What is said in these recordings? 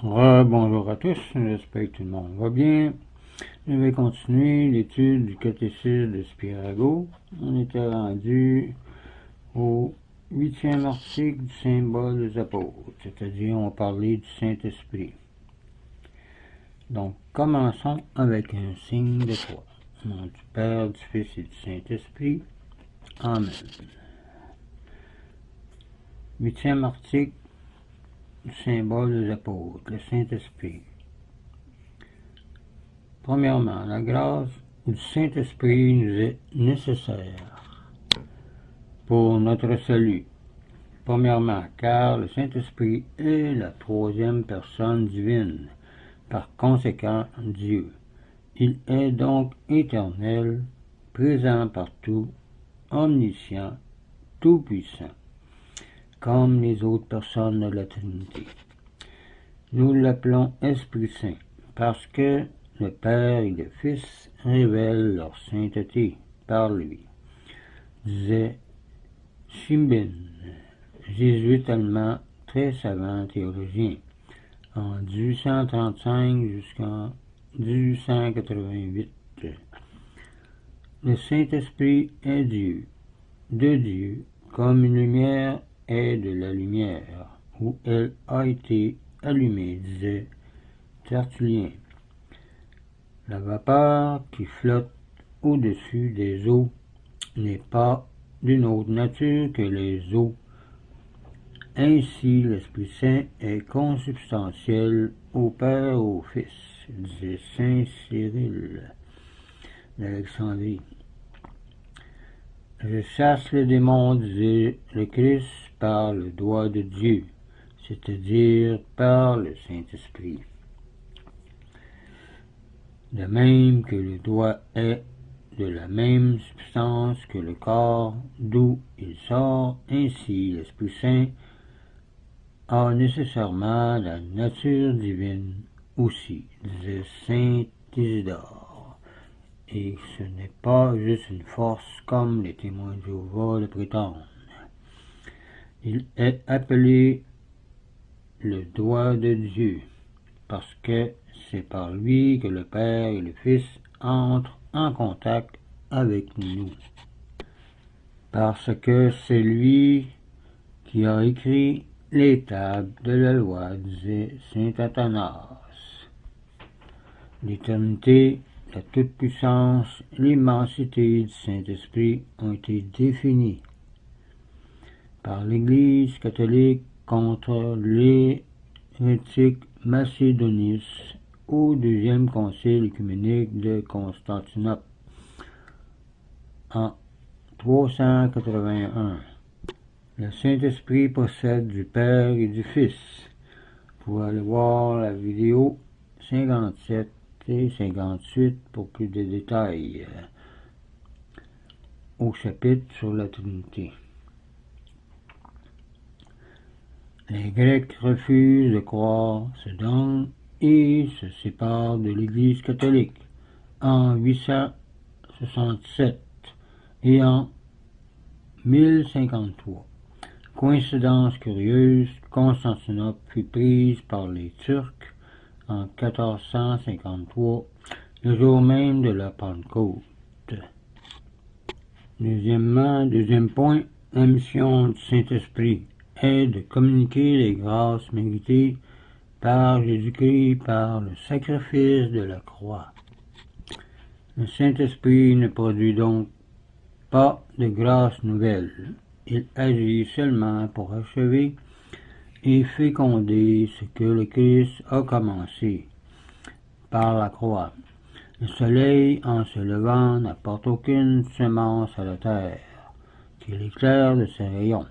Bonjour à tous, j'espère que tout le monde va bien. Je vais continuer l'étude du catéchisme de Spirago. On était rendu au 8e article du symbole des apôtres, c'est-à-dire on parlait du Saint-Esprit. Donc, commençons avec un signe de croix. Au nom du Père, du Fils et du Saint-Esprit. Amen. 8e article du symbole des apôtres, le Saint-Esprit. Premièrement, la grâce du Saint-Esprit nous est nécessaire pour notre salut. Premièrement, car le Saint-Esprit est la troisième personne divine, par conséquent Dieu. Il est donc éternel, présent partout, omniscient, tout-puissant, comme les autres personnes de la Trinité. Nous l'appelons Esprit Saint, parce que le Père et le Fils révèlent leur sainteté par lui, disait Schimbin, jésuite allemand très savant théologien, en 1835 jusqu'en 1888. Le Saint-Esprit est Dieu, de Dieu, comme une lumière est de la lumière, où elle a été allumée, disait Tertullien. La vapeur qui flotte au-dessus des eaux n'est pas d'une autre nature que les eaux. Ainsi, l'Esprit Saint est consubstantiel au Père et au Fils, disait saint Cyril d'Alexandrie. Je chasse le démon, disait le Christ, par le doigt de Dieu, c'est-à-dire par le Saint-Esprit. De même que le doigt est de la même substance que le corps d'où il sort, ainsi l'Esprit Saint a nécessairement la nature divine aussi, disait saint Isidore. Et ce n'est pas juste une force comme les témoins de Jéhovah le prétendent. Il est appelé le doigt de Dieu, parce que c'est par lui que le Père et le Fils entrent en contact avec nous. Parce que c'est lui qui a écrit les tables de la loi, disait saint Athanas. L'éternité, la toute-puissance, l'immensité du Saint-Esprit ont été définies par l'Église catholique contre l'hérétique macédoniste au deuxième concile œcuménique de Constantinople en 381. Le Saint-Esprit possède du Père et du Fils. Vous pouvez aller voir la vidéo 57 et 58 pour plus de détails au chapitre sur la Trinité. Les Grecs refusent de croire ce dogme et se séparent de l'Église catholique en 867 et en 1053. Coïncidence curieuse, Constantinople fut prise par les Turcs en 1453, le jour même de la Pentecôte. Deuxième point, la mission du Saint-Esprit est de communiquer les grâces méritées par Jésus-Christ par le sacrifice de la croix. Le Saint-Esprit ne produit donc pas de grâces nouvelles. Il agit seulement pour achever et féconder ce que le Christ a commencé par la croix. Le soleil, en se levant, n'apporte aucune semence à la terre, qu'il éclaire de ses rayons,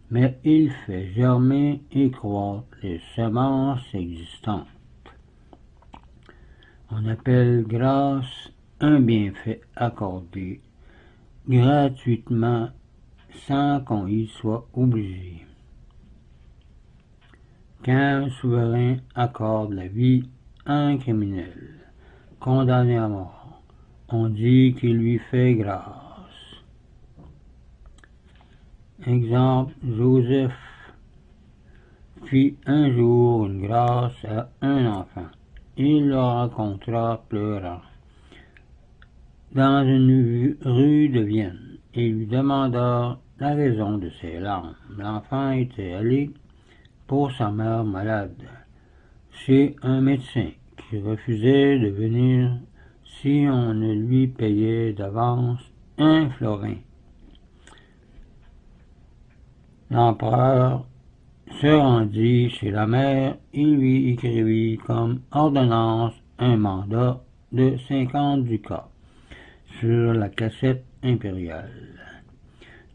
mais il fait germer et croître les semences existantes. On appelle grâce un bienfait accordé gratuitement sans qu'on y soit obligé. Quand un souverain accorde la vie à un criminel condamné à mort, on dit qu'il lui fait grâce. Exemple, Joseph fit un jour une grâce à un enfant. Il le rencontra pleurant dans une rue de Vienne et lui demanda la raison de ses larmes. L'enfant était allé pour sa mère malade chez un médecin qui refusait de venir si on ne lui payait d'avance 1 florin. L'empereur se rendit chez la mère et lui écrivit comme ordonnance un mandat de 50 ducats sur la cassette impériale.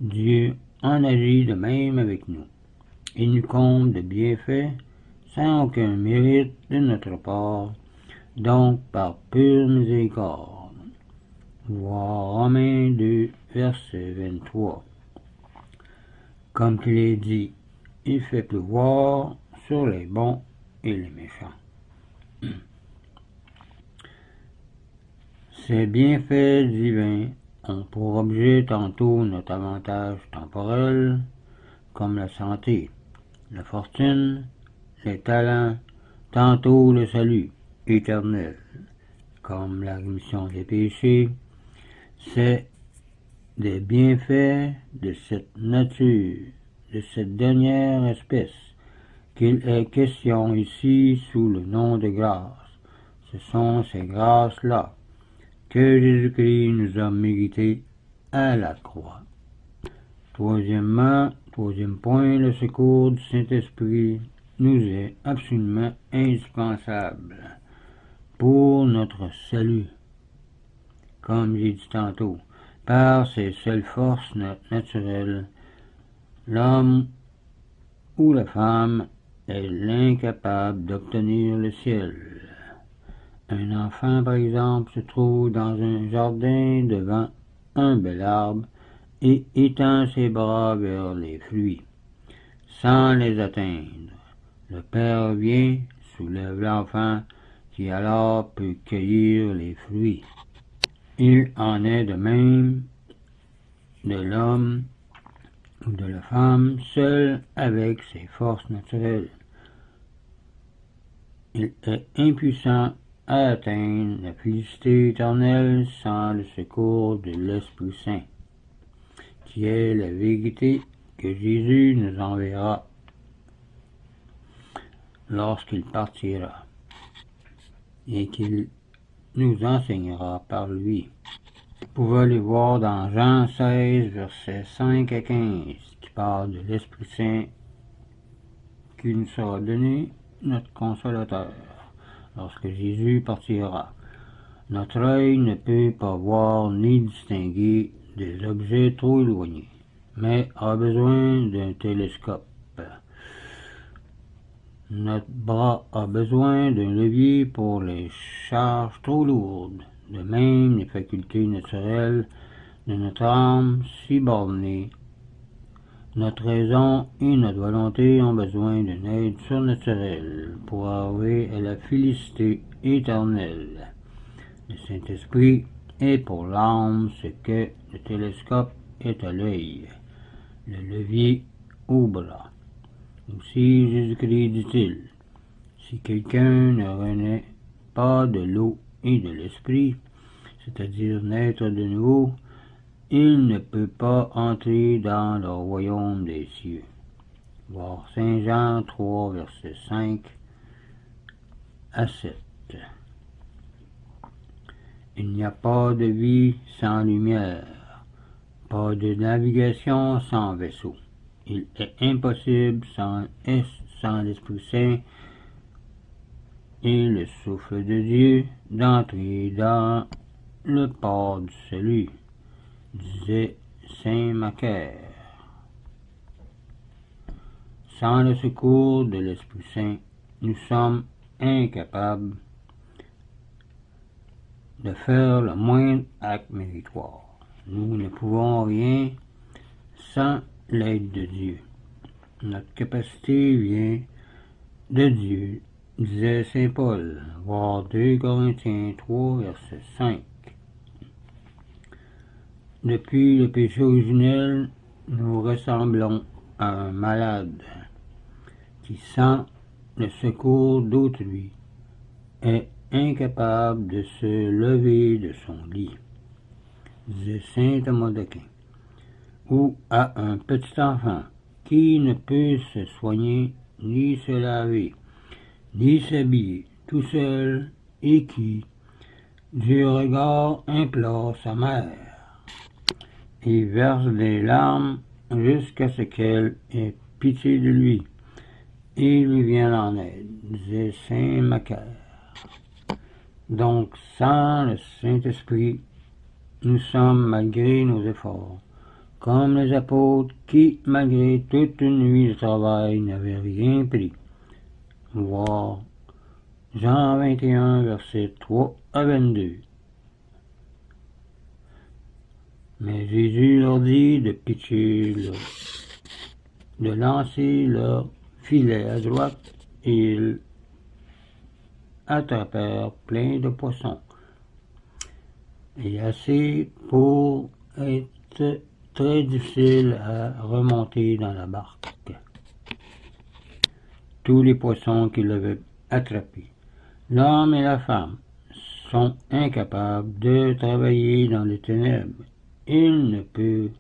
Dieu en agit de même avec nous. Il nous comble de bienfaits sans aucun mérite de notre part, donc par pure miséricorde. Voir Romains 2, verset 23. Comme qu'il est dit, il fait pleuvoir sur les bons et les méchants. Ces bienfaits divins ont pour objet tantôt notre avantage temporel, comme la santé, la fortune, les talents, tantôt le salut éternel, comme la rémission des péchés. C'est des bienfaits de cette nature, de cette dernière espèce, qu'il est question ici sous le nom de grâce. Ce sont ces grâces-là que Jésus-Christ nous a méritées à la croix. Troisième point, le secours du Saint-Esprit nous est absolument indispensable pour notre salut. Comme j'ai dit tantôt, par ses seules forces naturelles, l'homme ou la femme est l'incapable d'obtenir le ciel. Un enfant, par exemple, se trouve dans un jardin devant un bel arbre et étend ses bras vers les fruits, sans les atteindre. Le père vient, soulève l'enfant, qui alors peut cueillir les fruits. Il en est de même de l'homme ou de la femme seul avec ses forces naturelles. Il est impuissant à atteindre la félicité éternelle sans le secours de l'Esprit Saint, qui est la vérité que Jésus nous enverra lorsqu'il partira et qu'il nous enseignera par lui. Vous pouvez aller voir dans Jean 16, versets 5 à 15, qui parle de l'Esprit Saint qui nous sera donné, notre consolateur, lorsque Jésus partira. Notre œil ne peut pas voir ni distinguer des objets trop éloignés, mais a besoin d'un télescope. Notre bras a besoin d'un levier pour les charges trop lourdes. De même, les facultés naturelles de notre âme, si bornées, notre raison et notre volonté ont besoin d'une aide surnaturelle pour arriver à la félicité éternelle. Le Saint-Esprit est pour l'âme ce que le télescope est à l'œil, le levier au bras. Aussi Jésus-Christ dit-il, si quelqu'un ne renaît pas de l'eau et de l'esprit, c'est-à-dire naître de nouveau, il ne peut pas entrer dans le royaume des cieux. Voir Saint Jean 3, versets 5 à 7. Il n'y a pas de vie sans lumière, pas de navigation sans vaisseau. Il est impossible sans l'Esprit Saint et le souffle de Dieu d'entrer dans le port du salut, disait saint Macaire. Sans le secours de l'Esprit Saint, nous sommes incapables de faire le moindre acte méritoire. Nous ne pouvons rien sans l'aide de Dieu. Notre capacité vient de Dieu, disait saint Paul, voir 2 Corinthiens 3, verset 5. Depuis le péché originel, nous ressemblons à un malade qui, sans le secours d'autrui, est incapable de se lever de son lit, disait saint Thomas d'Aquin, ou à un petit enfant qui ne peut se soigner, ni se laver, ni s'habiller tout seul, et qui, du regard, implore sa mère, et verse des larmes jusqu'à ce qu'elle ait pitié de lui, et lui vienne en aide, disait saint Macaire. Donc, sans le Saint-Esprit, nous sommes, malgré nos efforts, comme les apôtres qui, malgré toute une nuit de travail, n'avaient rien pris. Voir Jean 21, versets 3 à 22. Mais Jésus leur dit de pitcher, de lancer leur filet à droite, et ils attrapèrent plein de poissons, et assez pour être très difficile à remonter dans la barque. Tous les poissons qu'ils avaient attrapés, l'homme et la femme, sont incapables de travailler dans les ténèbres. Il ne peut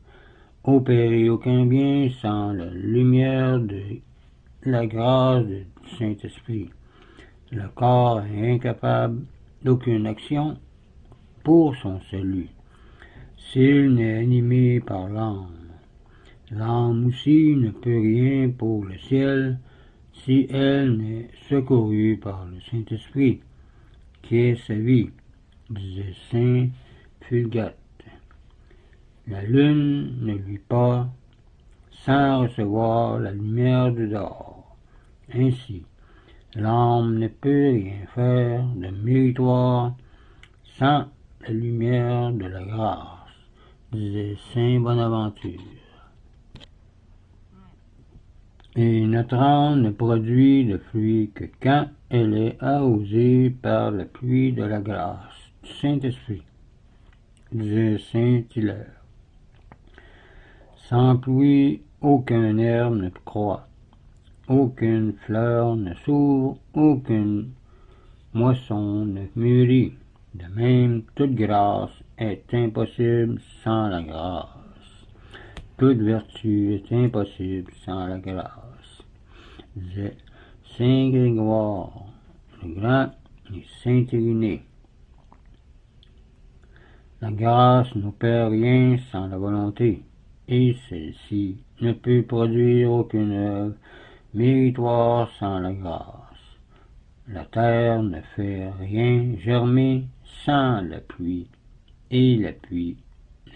opérer aucun bien sans la lumière de la grâce du Saint-Esprit. Le corps est incapable d'aucune action pour son salut, s'il n'est animé par l'âme. L'âme aussi ne peut rien pour le ciel si elle n'est secourue par le Saint-Esprit, qui est sa vie, disait saint Fulgate. La lune ne luit pas sans recevoir la lumière du dehors. Ainsi, l'âme ne peut rien faire de méritoire sans la lumière de la grâce, disait saint Bonaventure. Et notre âme ne produit de fruit que quand elle est arrosée par la pluie de la grâce du Saint-Esprit, disait saint Hilaire. Sans pluie, aucun herbe ne croît, aucune fleur ne s'ouvre, aucune moisson ne mûrit. De même, toute grâce est impossible sans la grâce. Toute vertu est impossible sans la grâce, disait saint Grégoire le Grand et saint Irénée. La grâce n'opère rien sans la volonté, et celle-ci ne peut produire aucune œuvre méritoire sans la grâce. La terre ne fait rien germer sans la pluie, et la pluie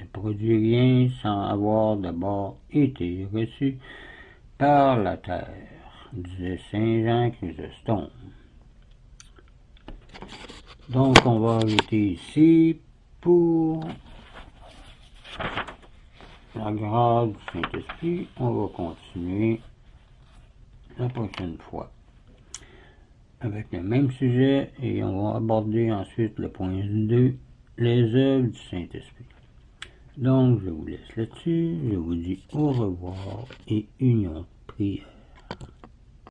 ne produit rien sans avoir d'abord été reçu par la terre, disait saint Jean Chrysostome. Donc on va arrêter ici pour la grâce du Saint-Esprit. On va continuer la prochaine fois avec le même sujet, et on va aborder ensuite le point 2, les œuvres du Saint-Esprit. Donc je vous laisse là-dessus, je vous dis au revoir et union prière.